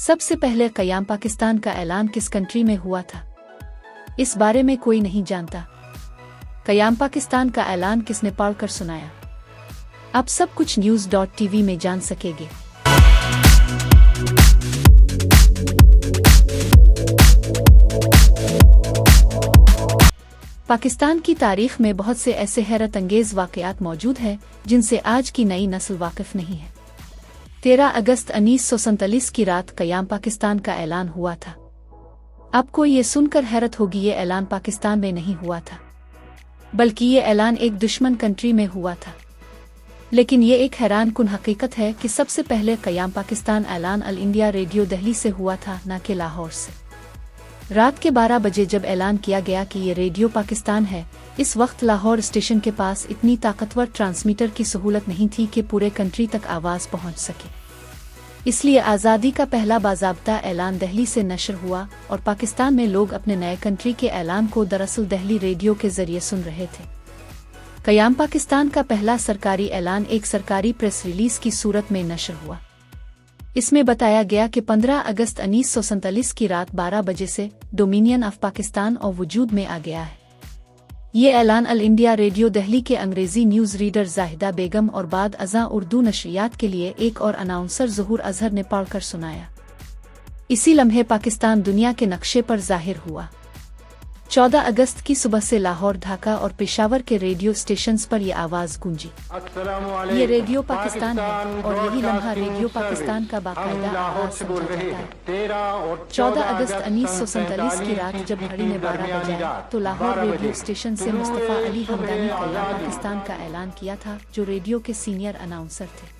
सबसे पहले क़याम पाकिस्तान का ऐलान किस कंट्री में हुआ था? इस बारे में कोई नहीं जानता। क़याम पाकिस्तान का ऐलान किसने पढ़कर सुनाया? आप सब कुछ news.tv में जान सकेंगे। पाकिस्तान की तारीख में बहुत से ऐसे हैरत अंगेज वाक़यात मौजूद हैं जिनसे आज की नई नस्ल वाकिफ नहीं है। 13 अगस्त 1947 की रात क़याम पाकिस्तान का ऐलान हुआ था। आपको ये सुनकर हैरत होगी, ये ऐलान पाकिस्तान में नहीं हुआ था, बल्कि ये ऐलान एक दुश्मन कंट्री में हुआ था। लेकिन ये एक हैरान कुन हकीकत है कि सबसे पहले क़याम पाकिस्तान ऐलान अल इंडिया रेडियो दिल्ली से हुआ था, न कि लाहौर से। रात के 12 बजे जब ऐलान किया गया कि ये रेडियो पाकिस्तान है, इस वक्त लाहौर स्टेशन के पास इतनी ताकतवर ट्रांसमीटर की सहूलत नहीं थी कि पूरे कंट्री तक आवाज़ पहुंच सके। इसलिए आज़ादी का पहला बाज़ाब्ता ऐलान दिल्ली से नशर हुआ और पाकिस्तान में लोग अपने नए कंट्री के ऐलान को दरअसल दिल्ली रेडियो के ज़रिए सुन रहे थे। क़याम पाकिस्तान का पहला सरकारी ऐलान एक सरकारी प्रेस रिलीज़ की सूरत में नशर हुआ। इसमें बताया गया कि 15 अगस्त 1947 की रात 12 बजे से डोमिनियन ऑफ पाकिस्तान और वजूद में आ गया है। ये ऐलान अल इंडिया रेडियो दिल्ली के अंग्रेज़ी न्यूज़ रीडर जाहिदा बेगम और बाद अज़ां उर्दू नशरियात के लिए एक और अनाउंसर ज़हूर अज़हर ने पढ़कर सुनाया। इसी लम्हे पाकिस्तान दुनिया के नक्शे पर ज़ाहिर हुआ। 14 अगस्त की सुबह से लाहौर, ढाका और पेशावर के रेडियो स्टेशंस पर यह आवाज़ गूंजी, ये रेडियो पाकिस्तान है, और यही लम्हा रेडियो पाकिस्तान का बाकायदा आगाज़ समझा जाता है। 14 अगस्त 1947 की रात जब घड़ी ने 12 बजाया तो लाहौर रेडियो स्टेशन से मुस्तफ़ा अली हमदानी क़याम पाकिस्तान का ऐलान किया था, जो रेडियो के सीनियर अनाउंसर थे।